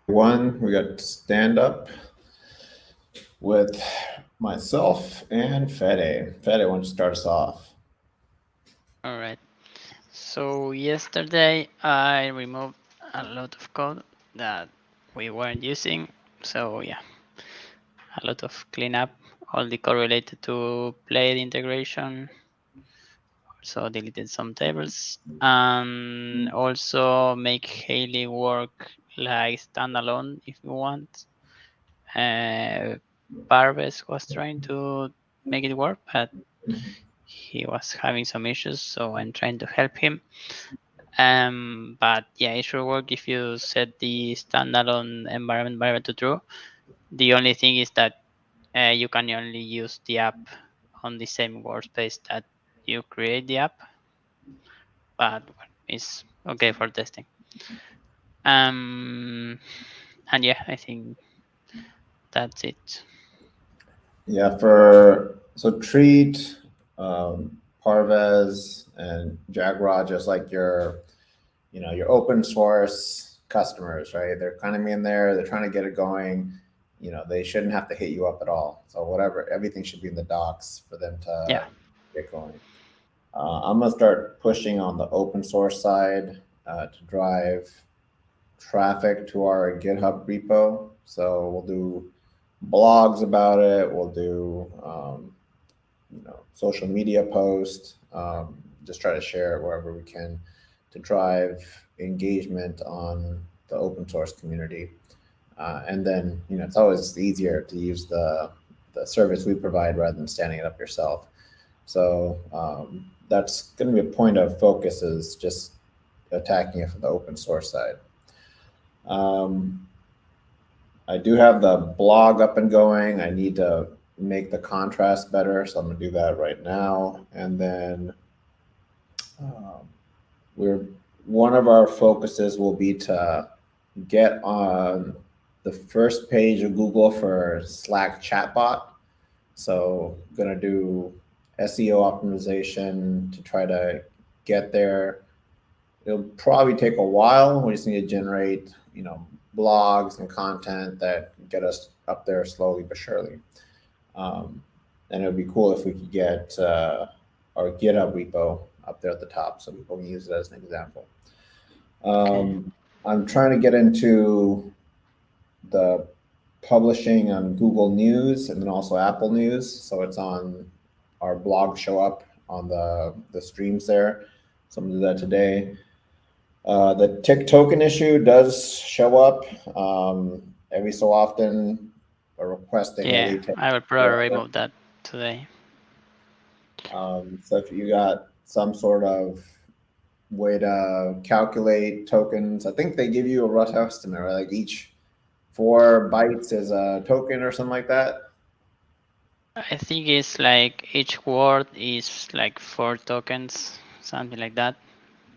One, we got Standup with myself and Fede. Fede, why don't you start us off? All right. So yesterday I removed a lot of code that we weren't using. So yeah, a lot of cleanup, all the code related to Play integration. Also deleted some tables and also make Haley work like standalone if you want. Uh, Parves was trying to make it work, but he was having some issues, so I'm trying to help him. But yeah, it should work if you set the standalone environment variable to true. The only thing is that you can only use the app on the same workspace that you create the app, but well, it's okay for testing. Um, and yeah, I think that's it. Yeah, for so treat Parvez and Jaguar just like your open source customers, right? They're kind of in there, they're trying to get it going. They shouldn't have to hit you up at all. So whatever, everything should be in the docs for them Yeah, to get going. I'm gonna start pushing on the open source side to drive traffic to our GitHub repo. So we'll do blogs about it. We'll do social media posts. Just try to share it wherever we can to drive engagement on the open source community. And then it's always easier to use the service we provide rather than standing it up yourself. So that's going to be a point of focus is just attacking it from the open source side. Um, I do have the blog up and going. I need to make the contrast better, so I'm gonna do that right now. And then um, we're one of our focuses will be to get on the first page of Google for Slack chatbot. So gonna do SEO optimization to try to get there. It'll probably take a while. We just need to generate, blogs and content that get us up there slowly but surely. Um, and it would be cool if we could get our GitHub repo up there at the top so people can use it as an example. okay. I'm trying to get into the publishing on Google News and then also Apple News. So it's on our blog show up on the streams there. So I'm gonna do that today. The tick token issue does show up every so often. A request to Yeah, Haley to I will probably remove that today. so if you got some sort of way to calculate tokens, I think they give you a rough estimate, right? Like each 4 bytes is a token or something like that. I think it's like each word is like 4 tokens, something like that.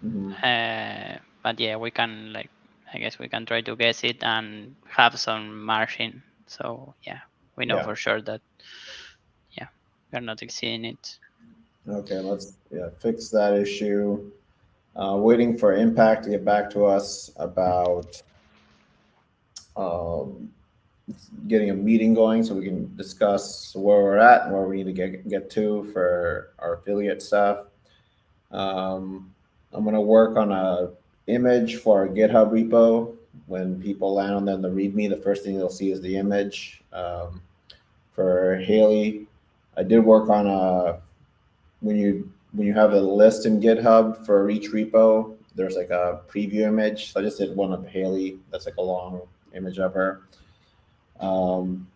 Hmm. But yeah, we can like I guess we can try to guess it and have some margin. So yeah, we know Yeah. for sure that yeah, we're not exceeding it. Okay. Let's fix that issue. Waiting for Impact to get back to us about um, getting a meeting going so we can discuss where we're at and where we need to get to for our affiliate stuff. Um, I'm gonna work on a image for our GitHub repo. When people land on the README, the first thing they'll see is the image. For Haley, I did work on a when you have a list in GitHub for each repo, there's like a preview image. So I just did one of Haley. That's like a long image of her. Um,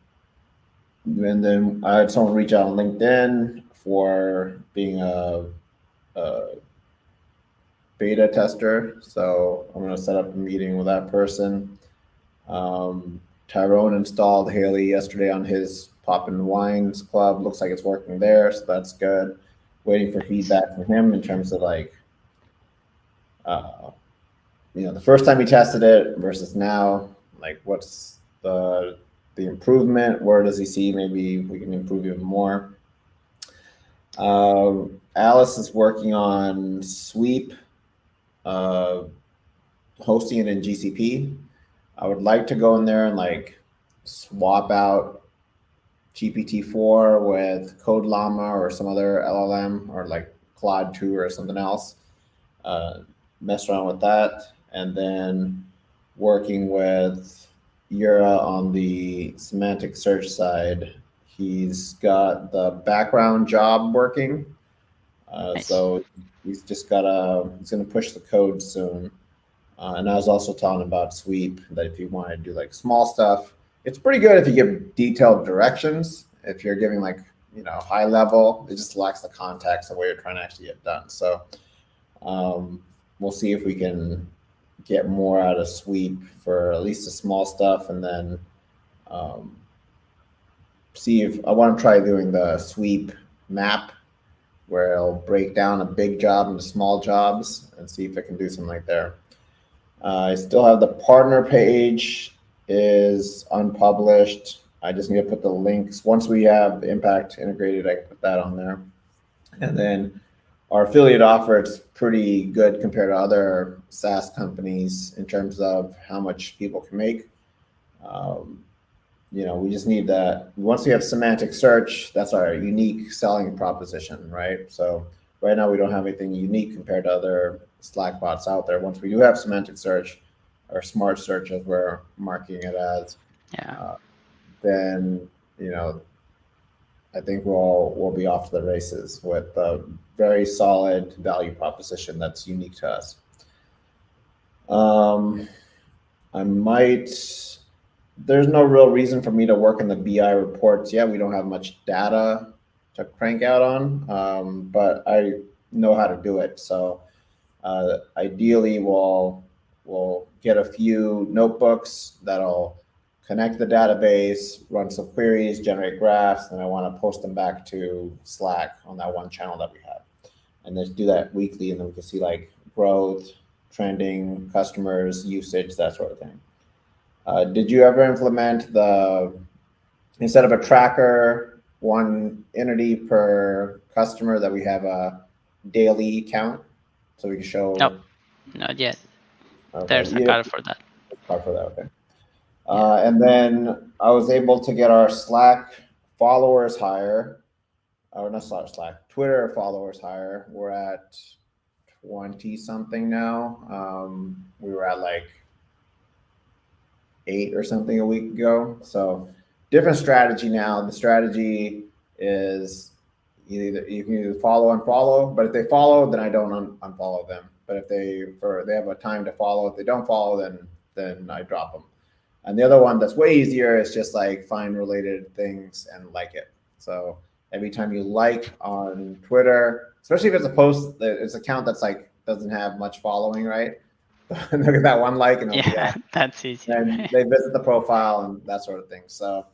and then I had someone reach out on LinkedIn for being a beta tester. So I'm going to set up a meeting with that person. Tyrone installed Haley yesterday on his Poppin' Wines Club. Looks like it's working there, so that's good. Waiting for Nice. feedback from him in terms of like, uh, the first time he tested it versus now. Like, what's the improvement? Where does he see maybe we can improve even more? Alice is working on Sweep, uh, hosting it in GCP. I would like to go in there and like swap out GPT-4 with Code Llama or some other LLM or like Claude 2 or something else. Uh, Mess around with that, and then working with Yura on the semantic search side. He's got the background job working, Nice. so he's gonna push the code soon. And I was also talking about Sweep that if you want to do like small stuff, it's pretty good if you give detailed directions. If you're giving like high level, it just lacks the context of what you're trying to actually get done. So um, we'll see if we can get more out of Sweep for at least the small stuff, and then um, see if I want to try doing the Sweep map where it'll break down a big job into small jobs and see if I can do something like there. I still have the partner page is unpublished. I just need to put the links. Once we have the impact integrated, I can put that on there. And then our affiliate offer, it's pretty good compared to other SaaS companies in terms of how much people can make. Um, we just need that. Once we have semantic search, that's our unique selling proposition, right? So right now we don't have anything unique compared to other Slack bots out there. Once we do have semantic search or smart search, as we're marking it as, Yeah. uh, then I think we'll be off to the races with a very solid value proposition that's unique to us. Um, I might. There's no real reason for me to work in the BI reports yet. We don't have much data to crank out on, but I know how to do it. So ideally, we'll get a few notebooks that'll connect the database, run some queries, generate graphs, and I want to post them back to Slack on that one channel that we have, and just do that weekly, and then we can see like growth, trending, customers, usage, that sort of thing. Did you ever implement the instead of a tracker, one entity per customer that we have a daily count, so we can Nope, show? not yet. Okay, There's a yeah, card for that. part for that. Okay. Yeah. And then I was able to get our Slack followers higher, or not Slack, Twitter followers higher. We're at 20 something now. We were at like 8 or something a week ago. So different strategy now. The strategy is you can either follow and follow, but if they follow, then I don't unfollow them. But if they have a time to follow, if they don't follow, then I drop them. And the other one that's way easier is just like find related things and like it. So every time you like on Twitter, especially if it's a post, it's an account that's like doesn't have much following, right? Look at that one like and it'll be Yeah, up. that's easier. And they visit the profile and that sort of thing. So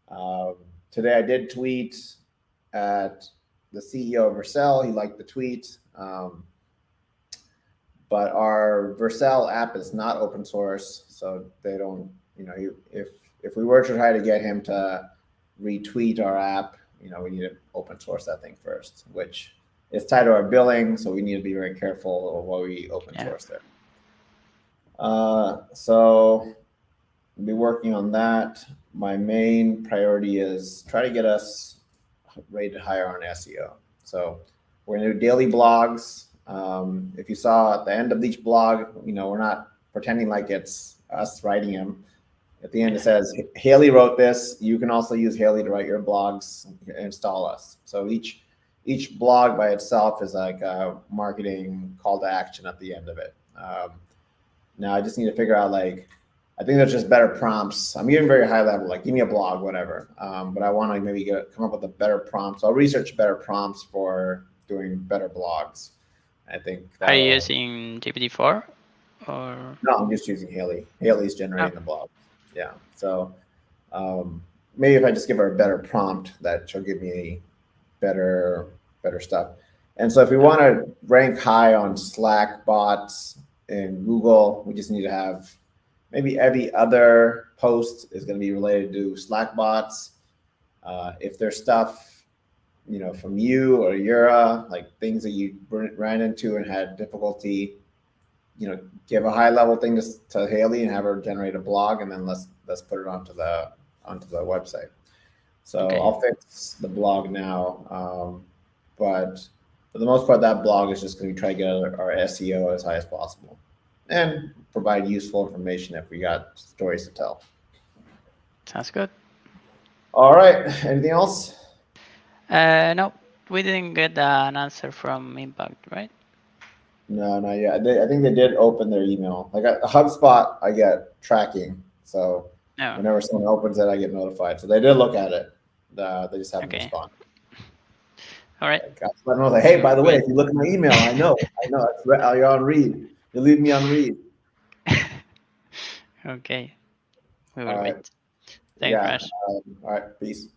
um, today I did tweet at the CEO of Vercel. He liked the tweet. But our Vercel app is not open source, so they don't. If we were to try to get him to retweet our app, we need to open source that thing first, which is tied to our billing, so we need to be very careful of what we open Yeah. source there. So I'll be working on that. My main priority is try to get us rated higher on SEO. So we're gonna do daily blogs. If you saw at the end of each blog, we're not pretending like it's us writing them. At the end, it says Haley wrote this. You can also use Haley to write your blogs, install us. So each blog by itself is like a marketing call to action at the end of it. Now I just need to figure out like I think there's just better prompts. I'm getting very high level, like give me a blog, whatever. But I want to maybe come up with a better prompt. So I'll research better prompts for doing better blogs. I think Are you that'll. using GPT-4 or? No, I'm just using Haley. Haley's Oh, generating the blog. Yeah. So um, maybe if I just give her a better prompt, that she'll give me better stuff. And so if we want to rank high on Slack bots in Google, we just need to have maybe every other post is going to be related to Slack bots. If there's stuff, from you or Yura, like things that you ran into and had difficulty give a high level thing to Haley and have her generate a blog, and then let's put it onto the website. So Okay. I'll fix the blog now, but for the most part, that blog is just going to try to get our SEO as high as possible, and provide useful information if we got stories to tell. Sounds good. All right. Anything else? No, we didn't get an answer from Impact, right? No, not yet. I think they did open their email. Like at HubSpot, I get tracking. So No. whenever someone opens it, I get notified. So they did look at it. They just haven't Okay. responded. All right. Like, I let them know, like, hey, We by will the way, wait. if you look at my email, I know, you're on read. You leave me on read. Okay. We All will right. wait. Thanks, Yeah. Raj. All right. Peace.